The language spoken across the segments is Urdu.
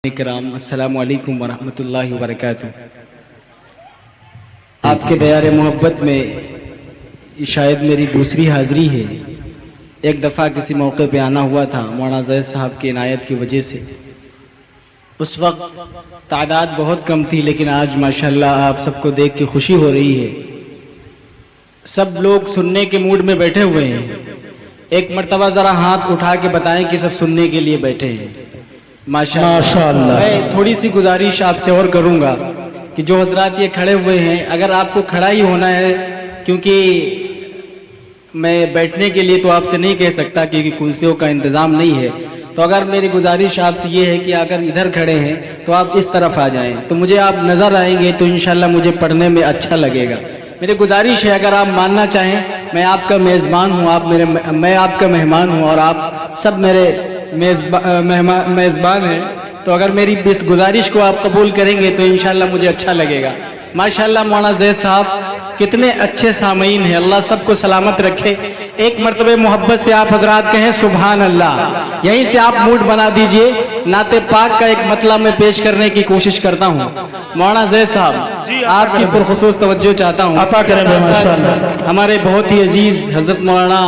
کرام السلام علیکم ورحمۃ اللہ وبرکاتہ۔ آپ کے دیار محبت میں شاید میری دوسری حاضری ہے۔ ایک دفعہ کسی موقع پہ آنا ہوا تھا مولانا زید صاحب کی عنایت کی وجہ سے، اس وقت تعداد بہت کم تھی، لیکن آج ماشاءاللہ آپ سب کو دیکھ کے خوشی ہو رہی ہے۔ سب لوگ سننے کے موڈ میں بیٹھے ہوئے ہیں۔ ایک مرتبہ ذرا ہاتھ اٹھا کے بتائیں کہ سب سننے کے لیے بیٹھے ہیں۔ ماشاءاللہ۔ میں تھوڑی سی گزارش آپ سے اور کروں گا کہ جو حضرات یہ کھڑے ہوئے ہیں، اگر آپ کو کھڑا ہی ہونا ہے، کیونکہ میں بیٹھنے کے لیے تو آپ سے نہیں کہہ سکتا کیونکہ کرسیوں کا انتظام نہیں ہے، تو اگر میری گزارش آپ سے یہ ہے کہ اگر ادھر کھڑے ہیں تو آپ اس طرف آ جائیں، تو مجھے آپ نظر آئیں گے تو انشاءاللہ مجھے پڑھنے میں اچھا لگے گا۔ میری گزارش ہے اگر آپ ماننا چاہیں، میں آپ کا میزبان ہوں، میں آپ کا مہمان ہوں اور آپ سب میرے میزبان ہیں، تو اگر میری اس گزارش کو آپ قبول کریں گے تو انشاءاللہ مجھے اچھا لگے گا۔ ماشاءاللہ مولانا زید صاحب کتنے اچھے سامعین ہیں، اللہ سب کو سلامت رکھے۔ ایک مرتبہ محبت سے آپ حضرات کہیں سبحان اللہ، یہیں سے آپ موڈ بنا دیجئے۔ نعت پاک کا ایک مطلب میں پیش کرنے کی کوشش کرتا ہوں۔ مولانا زید صاحب آپ کی پرخصوص توجہ چاہتا ہوں۔ ہمارے بہت ہی عزیز حضرت مولانا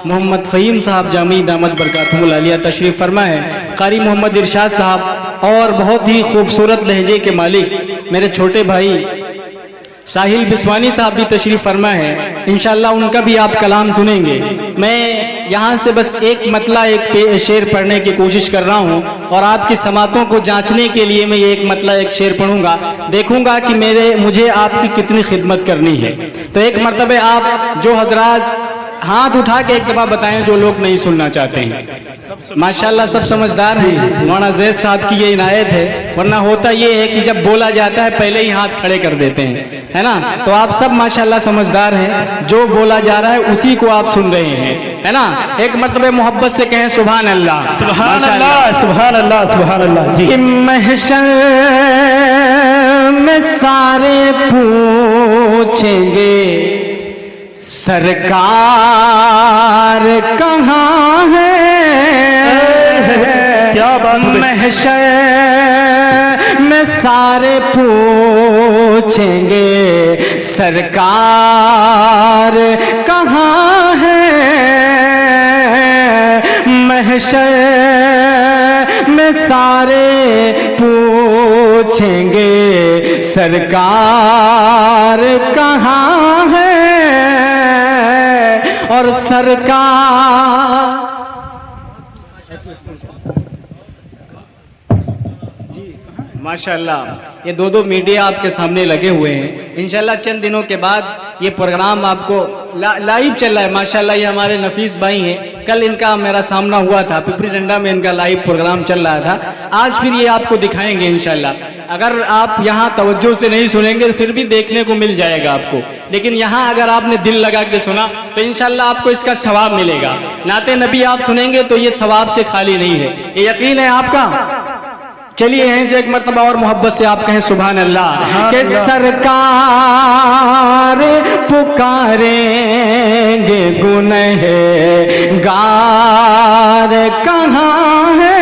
محمد فہیم صاحب جامعی دامت برکاتہم العالیہ تشریف فرما ہے، قاری محمد ارشاد صاحب اور بہت ہی خوبصورت لہجے کے مالک میرے چھوٹے بھائی ساحل بسوانی صاحب بھی تشریف فرما ہے، انشاءاللہ ان کا بھی آپ کلام سنیں گے۔ میں یہاں سے بس ایک مطلع ایک شعر پڑھنے کی کوشش کر رہا ہوں اور آپ کی سماعتوں کو جانچنے کے لیے میں یہ ایک مطلع ایک شعر پڑھوں گا، دیکھوں گا کہ مجھے آپ کی کتنی خدمت کرنی ہے۔ تو ایک مرتبہ آپ جو حضرات ہاتھ اٹھا کے ایک دفعہ بتائیں جو لوگ نہیں سننا چاہتے ہیں۔ ماشاءاللہ سب سمجھدار ہیں، مولانا زید صاحب کی یہ عنایت ہے، ورنہ ہوتا یہ ہے کہ جب بولا جاتا ہے پہلے ہی ہاتھ کھڑے کر دیتے ہیں، ہے نا؟ تو آپ سب ماشاءاللہ سمجھدار ہیں، جو بولا جا رہا ہے اسی کو آپ سن رہے ہیں، ہے نا؟ ایک مرتبہ محبت سے کہیں سبحان اللہ، سبحان اللہ، سبحان اللہ، سبحان اللہ۔ جی محشر میں سارے پوچھیں گے سرکار کہاں ہے، کیا بات ہے۔ محشر میں سارے پوچھیں گے سرکار کہاں ہے، محشر میں سارے پوچھیں گے سرکار کہاں ہے، اور سرکار ماشاءاللہ یہ دو میڈیا آپ کے سامنے لگے ہوئے ہیں، انشاءاللہ چند دنوں کے بعد یہ پروگرام آپ کو لائیو چل رہا ہے۔ ماشاءاللہ یہ ہمارے نفیس بھائی ہیں، کل ان کا میرا سامنا ہوا تھا، پپری ڈنڈا میں ان کا لائیو پروگرام چل رہا تھا، آج پھر یہ آپ کو دکھائیں گے انشاءاللہ۔ اگر آپ یہاں توجہ سے نہیں سنیں گے پھر بھی دیکھنے کو مل جائے گا آپ کو، لیکن یہاں اگر آپ نے دل لگا کے سنا تو انشاءاللہ آپ کو اس کا ثواب ملے گا۔ نعت نبی آپ سنیں گے تو یہ ثواب سے خالی نہیں ہے، یہ یقین ہے آپ کا۔ چلیے یہیں سے ایک مرتبہ اور محبت سے آپ کہیں سبحان اللہ کہ سرکار پکاریں گے گنہگار کہاں ہے،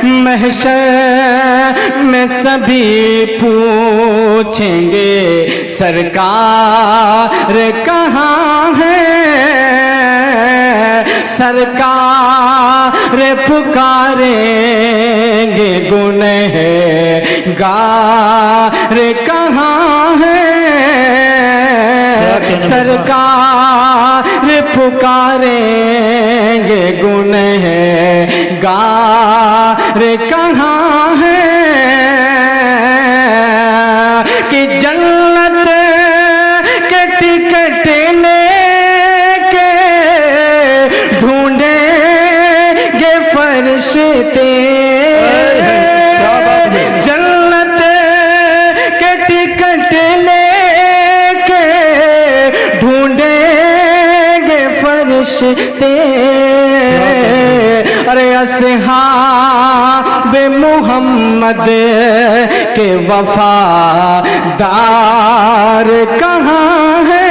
محشر میں سبھی پوچھیں گے سرکار کہاں ہے، سرکار پکاریں گے گنہگار کہاں ہے، سرکار پکاریں گے گنہگار کہاں ہے، کہ جنت کے ٹکٹ لے کے ڈھونڈیں گے فرشتے، جنت کے ٹکٹ لے کے ڈھونڈیں گے فرشتے، ارے اصحاب محمد کے وفادار کہاں ہے،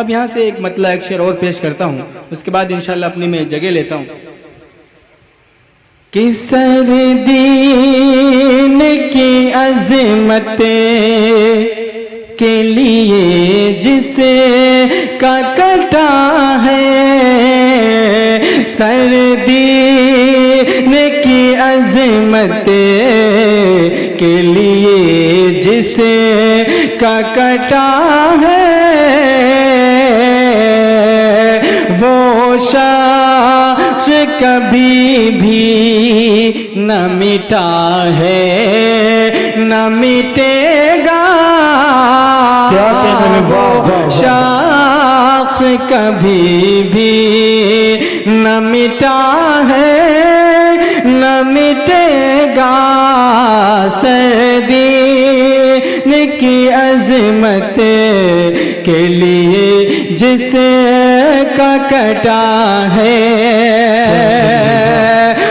اب یہاں سے ایک مطلع ایک شعر اور پیش کرتا ہوں، اس کے بعد انشاءاللہ اپنی میں جگہ لیتا ہوں کہ سردین کی عظمت کے لیے جسے کا کٹا ہے، سردین کی عظمت کے لیے جسے کا کٹا ہے، وہ شخص کبھی بھی نہ مٹا ہے نہ مٹے گا، کیا کہنے میں وہ شخص کبھی بھی نہ مٹا ہے نہ مٹے گا، سردین کی عظمت کے لیے جسے کا کٹا ہے،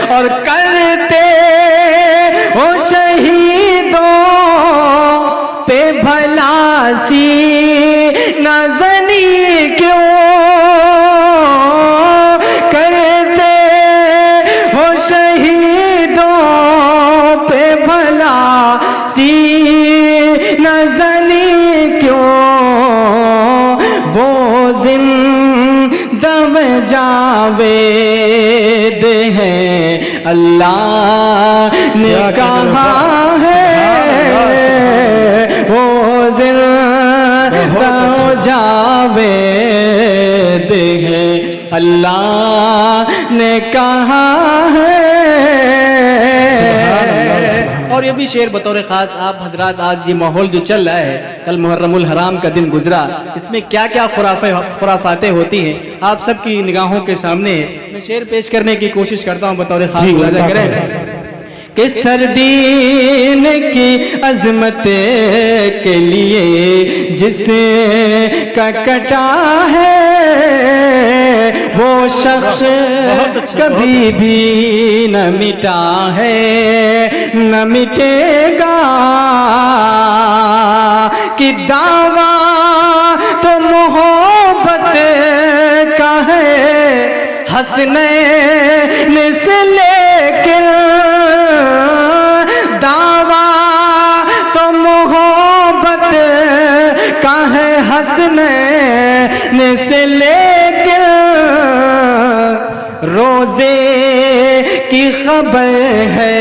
اور کرتے ہو شہیدوں پہ بھلا سی نازنی کیوں، کرتے ہو شہیدوں پہ بھلا سی نازنی کیوں، وہ زندہ و جاوید ہیں اللہ نے کہا ہے، وہ زندہ و جاوید ہیں اللہ نے کہا ہے۔ اور یہ بھی شعر بطور خاص آپ حضرات، آج یہ ماحول جو چل رہا ہے، کل محرم الحرام کا دن گزرا، اس میں کیا کیا خرافاتیں ہوتی ہیں آپ سب کی نگاہوں کے سامنے میں شعر پیش کرنے کی کوشش کرتا ہوں بطور خاص ملاحظہ کریں کہ سردین کی عظمت کے لیے جسے کا کٹا ہے، وہ شخص کبھی بھی نہ مٹا ہے نہ مٹے گا، کہ دعویٰ تو محبت کا ہے حسنین سے لیکن، دعویٰ تو محبت کا ہے حسنین سے لیکن، روزے کی خبر ہے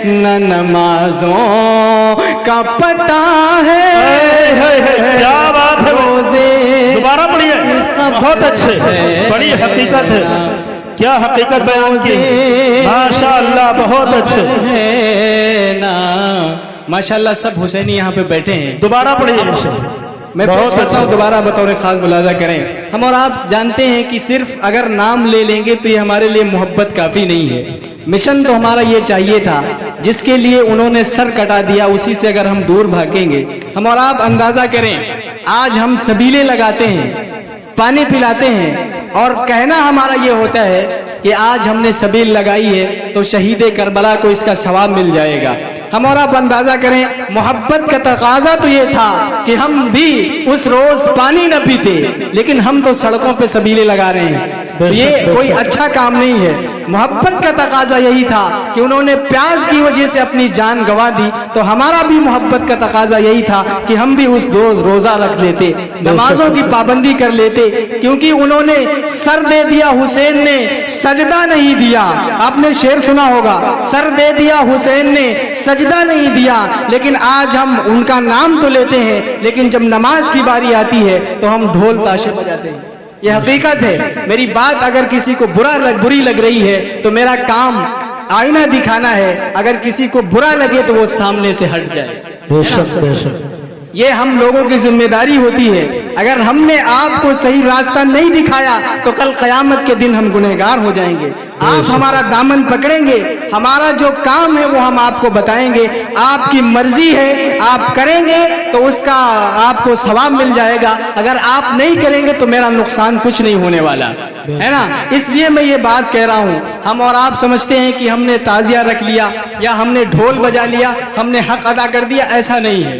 نہ نمازوں کا پتہ ہے، کیا بات ہے، روزے دوبارہ پڑھیے، بہت اچھے، بڑی حقیقت ہے، کیا حقیقت بیان کی، ماشاءاللہ بہت اچھے ہے نا، ماشاءاللہ سب حسینی یہاں پہ بیٹھے ہیں، دوبارہ پڑھیے، میں پیش کرتا ہوں دوبارہ بطور خاص ملاحظہ کریں۔ ہم اور آپ جانتے ہیں کہ صرف اگر نام لے لیں گے تو یہ ہمارے لیے محبت کافی نہیں ہے، مشن تو ہمارا یہ چاہیے تھا جس کے لیے انہوں نے سر کٹا دیا، اسی سے اگر ہم دور بھاگیں گے، ہم اور آپ اندازہ کریں، آج ہم سبیلے لگاتے ہیں، پانی پلاتے ہیں، اور کہنا ہمارا یہ ہوتا ہے کہ آج ہم نے سبیل لگائی ہے تو شہید کربلا کو اس کا ثواب مل جائے گا۔ ہم اور آپ اندازہ کریں، محبت کا تقاضا تو یہ تھا کہ ہم بھی اس روز پانی نہ پیتے، لیکن ہم تو سڑکوں پہ سبیلے لگا رہے ہیں، یہ کوئی اچھا کام نہیں ہے۔ محبت کا تقاضا یہی تھا کہ انہوں نے پیاس کی وجہ سے اپنی جان گنوا دی، تو ہمارا بھی محبت کا تقاضا یہی تھا کہ ہم بھی اس روز روزہ رکھ لیتے، نمازوں کی پابندی کر لیتے، کیونکہ انہوں نے سر دے دیا، حسین نے سجدہ نہیں دیا۔ آپ نے شعر سنا ہوگا، سر دے دیا حسین نے سجدہ نہیں دیا، لیکن آج ہم ان کا نام تو لیتے ہیں، لیکن جب نماز کی باری آتی ہے تو ہم ڈھول تاشے بجاتے ہیں۔ یہ حقیقت ہے، میری بات اگر کسی کو بری لگ رہی ہے تو میرا کام آئینہ دکھانا ہے، اگر کسی کو برا لگے تو وہ سامنے سے ہٹ جائے۔ بے شک بے شک، یہ ہم لوگوں کی ذمہ داری ہوتی ہے، اگر ہم نے آپ کو صحیح راستہ نہیں دکھایا تو کل قیامت کے دن ہم گنہگار ہو جائیں گے۔ آپ ہمارا دامن پکڑیں گے، ہمارا جو کام ہے وہ ہم آپ کو بتائیں گے، آپ کی مرضی ہے، آپ کریں گے تو اس کا آپ کو ثواب مل جائے گا، اگر آپ نہیں کریں گے تو میرا نقصان کچھ نہیں ہونے والا ہے نا۔ اس لیے میں یہ بات کہہ رہا ہوں، ہم اور آپ سمجھتے ہیں کہ ہم نے تعزیہ رکھ لیا یا ہم نے ڈھول بجا لیا، ہم نے حق ادا کر دیا، ایسا نہیں ہے۔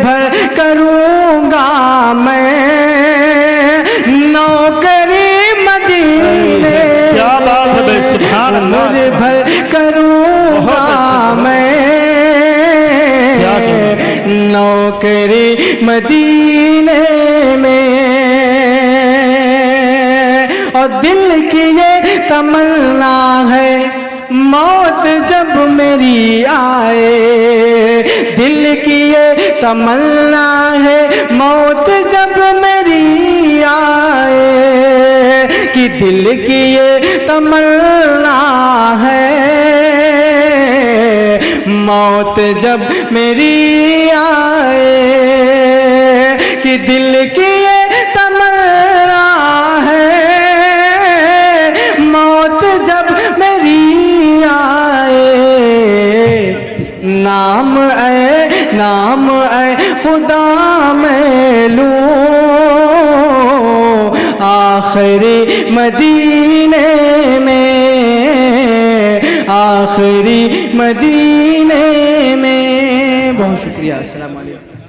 بھر کروں گا میں نوکری مدینے کیا بات ہے بھائی، سبحان اللہ، عمر بھر کروں گا میں نوکری مدینے میں، اور دل کی یہ تمنا ہے موت جب میری آئے، دل کی یہ تمنا ہے موت جب میری آئے، کہ دل کی یہ تمنا ہے موت جب میری آئے، کہ دل کی یہ تمنا ہے موت جب میری آئے، نام اے خدا میں لوں آخری مدینے میں، آخری مدینے میں۔ بہت شکریہ، السلام علیکم۔